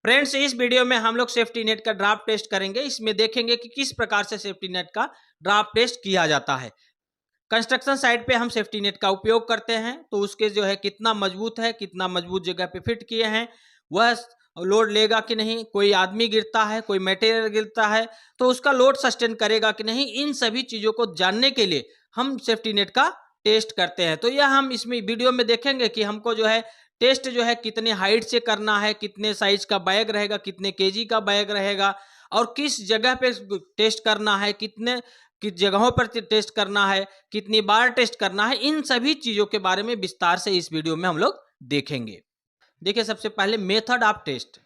Friends, इस video में हम लोग सेफ्टी नेट का ड्राफ्ट टेस्ट करेंगे। इसमें देखेंगे कि किस प्रकार से सेफ्टी नेट का ड्राफ्ट टेस्ट किया जाता है। कंस्ट्रक्शन साइट पे हम सेफ्टी नेट का उपयोग करते हैं, तो उसके जो है कितना मजबूत है, कितना मजबूत जगह पे फिट किए हैं, वह लोड लेगा कि नहीं, कोई आदमी गिरता है, कोई मटेरियल गिरता है तो उसका लोड सस्टेन करेगा कि नहीं, इन सभी चीज़ों को जानने के लिए हम सेफ्टी नेट का टेस्ट करते हैं। तो यह हम इसमें वीडियो में देखेंगे कि हमको जो है टेस्ट जो है कितने हाइट से करना है, कितने साइज का बैग रहेगा, कितने केजी का बैग रहेगा और किस जगह पे टेस्ट करना है, किस जगहों पर टेस्ट करना है, कितनी बार टेस्ट करना है, इन सभी चीज़ों के बारे में विस्तार से इस वीडियो में हम लोग देखेंगे। देखिए, सबसे पहले मेथड ऑफ टेस्ट,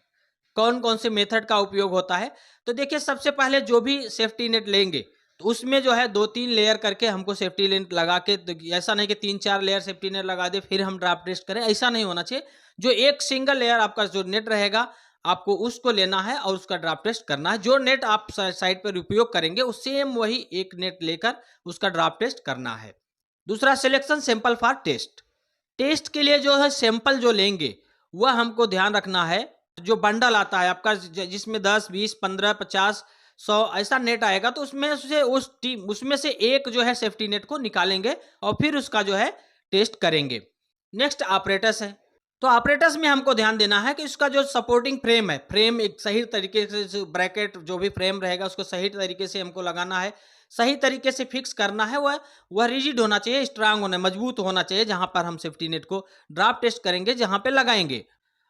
कौन कौन से मेथड का उपयोग होता है। तो देखिए, सबसे पहले जो भी सेफ्टी नेट लेंगे तो उसमें जो है 2-3 लेयर करके हमको सेफ्टी नेट लगा के, ऐसा नहीं कि 3-4 लेयर सेफ्टी नेट लगा दे फिर हम ड्राफ्ट टेस्ट करें, ऐसा नहीं होना चाहिए। जो एक सिंगल लेयर आपका जो नेट रहेगा आपको उसको लेना है और उसका ड्राफ्ट टेस्ट करना है। जो नेट आप साइट पर उपयोग करेंगे उस सेम वही एक नेट लेकर उसका ड्राफ्ट टेस्ट करना है। दूसरा, selection sample for test. Test के लिए जो है सैंपल जो लेंगे वह हमको ध्यान रखना है। जो बंडल आता है आपका जिसमें 10, 20, 15, 50, 100 ऐसा नेट आएगा, तो उसमें से एक जो है सेफ्टी नेट को निकालेंगे और फिर उसका जो है टेस्ट करेंगे। नेक्स्ट, ऑपरेटर्स है। तो ऑपरेटर्स में हमको ध्यान देना है कि उसका जो सपोर्टिंग फ्रेम है, फ्रेम एक सही तरीके से, ब्रैकेट जो भी फ्रेम रहेगा उसको सही तरीके से हमको लगाना है, सही तरीके से फिक्स करना है। वह रिजिड होना चाहिए, स्ट्रांग होना, मजबूत होना चाहिए जहां पर हम सेफ्टी नेट को ड्राफ्ट टेस्ट करेंगे, जहां पे लगाएंगे।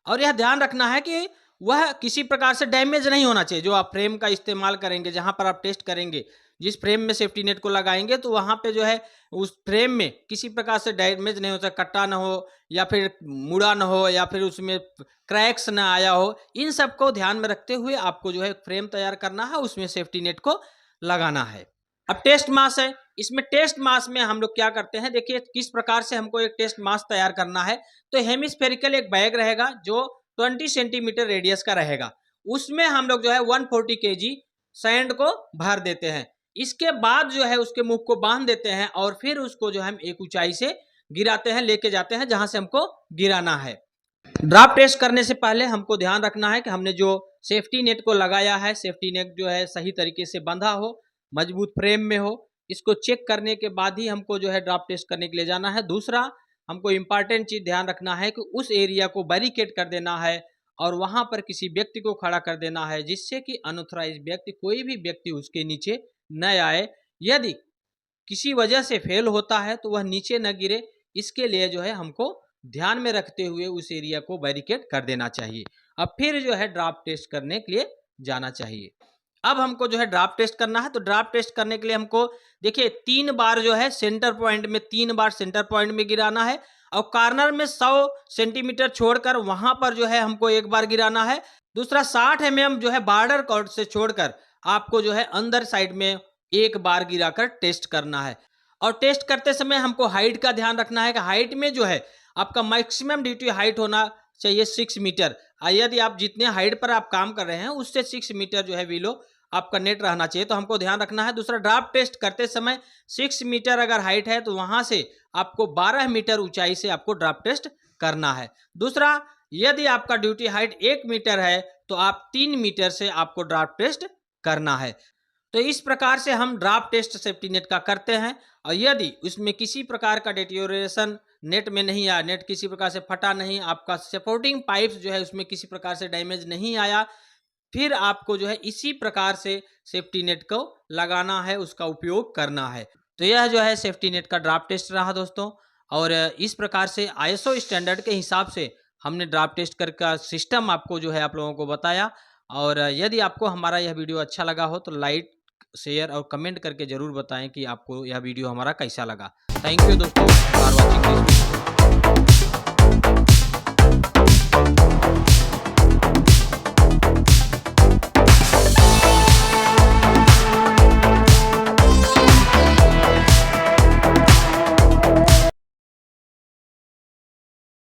और यह ध्यान रखना है कि वह किसी प्रकार से डैमेज नहीं होना चाहिए। जो आप फ्रेम का इस्तेमाल करेंगे, जहां पर आप टेस्ट करेंगे, जिस फ्रेम में सेफ्टी नेट को लगाएंगे, तो वहां पे जो है उस फ्रेम में किसी प्रकार से डैमेज नहीं हो सकता, कट्टा ना हो या फिर मुड़ा ना हो या फिर उसमें क्रैक्स ना आया हो। इन सब को ध्यान में रखते हुए आपको जो है फ्रेम तैयार करना है, उसमें सेफ्टी नेट को लगाना है। अब टेस्ट मास है। इसमें टेस्ट मास में हम लोग क्या करते हैं, देखिए किस प्रकार से हमको एक टेस्ट मास तैयार करना है। तो हेमिस्फेरिकल एक बैग रहेगा जो 20 सेंटीमीटर रेडियस का रहेगा, उसमें हम लोग जो है 140 केजी सैंड को भर देते हैं। इसके बाद जो है उसके मुख को बांध देते हैं और फिर उसको जो है हम एक ऊंचाई से गिराते हैं, लेके जाते हैं जहां से हमको गिराना है। ड्राफ्ट टेस्ट करने से पहले हमको ध्यान रखना है कि हमने जो सेफ्टी नेट को लगाया है, सेफ्टी नेट जो है सही तरीके से बंधा हो, मजबूत फ्रेम में हो। इसको चेक करने के बाद ही हमको जो है ड्राफ्ट टेस्ट करने के लिए जाना है। दूसरा, हमको इंपॉर्टेंट चीज ध्यान रखना है कि उस एरिया को बैरिकेड कर देना है और वहां पर किसी व्यक्ति को खड़ा कर देना है, जिससे कि अनऑथराइज्ड व्यक्ति, कोई भी व्यक्ति उसके नीचे न आए। यदि किसी वजह से फेल होता है तो वह नीचे न गिरे, इसके लिए जो है हमको ध्यान में रखते हुए उस एरिया को बैरिकेड कर देना चाहिए। अब फिर जो है ड्राफ्ट टेस्ट करने के लिए जाना चाहिए। अब हमको जो है ड्राफ्ट टेस्ट करना है, तो ड्राफ्ट टेस्ट करने के लिए हमको देखिए 3 बार जो है सेंटर पॉइंट में, 3 बार सेंटर पॉइंट में गिराना है और कॉर्नर में 100 सेंटीमीटर छोड़कर वहां पर जो है हमको एक बार गिराना है। दूसरा, 60 mm जो है बॉर्डर कॉर्ड से छोड़कर आपको जो है अंदर साइड में एक बार गिराकर टेस्ट करना है। और टेस्ट करते समय हमको हाइट का ध्यान रखना है कि हाइट में जो है आपका मैक्सिमम ड्यूटी हाइट होना चाहिए 6 मीटर। यदि आप जितने हाइट पर आप काम कर रहे हैं उससे 6 मीटर जो है बिलो आपका नेट रहना चाहिए, तो हमको ध्यान रखना है। दूसरा, ड्राफ्ट टेस्ट करते समय 6 मीटर अगर हाइट है तो वहां से आपको 12 मीटर ऊंचाई से आपको ड्राफ्ट टेस्ट करना है। दूसरा, यदि आपका ड्यूटी हाइट 1 मीटर है तो आप 3 मीटर से आपको ड्राफ्ट टेस्ट करना है। तो इस प्रकार से हम ड्राफ्ट टेस्ट सेफ्टी नेट का करते हैं। और यदि उसमें किसी प्रकार का डिटेरियोरेशन नेट में नहीं आया, नेट किसी प्रकार से फटा नहीं, आपका सपोर्टिंग पाइप्स जो है उसमें किसी प्रकार से डैमेज नहीं आया, फिर आपको जो है इसी प्रकार से सेफ्टी नेट को लगाना है, उसका उपयोग करना है। तो यह जो है सेफ्टी नेट का ड्राफ्ट टेस्ट रहा दोस्तों। और इस प्रकार से ISO स्टैंडर्ड के हिसाब से हमने ड्राफ्ट टेस्ट कर का सिस्टम आपको जो है आप लोगों को बताया। और यदि आपको हमारा यह वीडियो अच्छा लगा हो तो लाइक, शेयर और कमेंट करके जरूर बताएं कि आपको यह वीडियो हमारा कैसा लगा। थैंक यू दोस्तों फॉर वॉचिंग।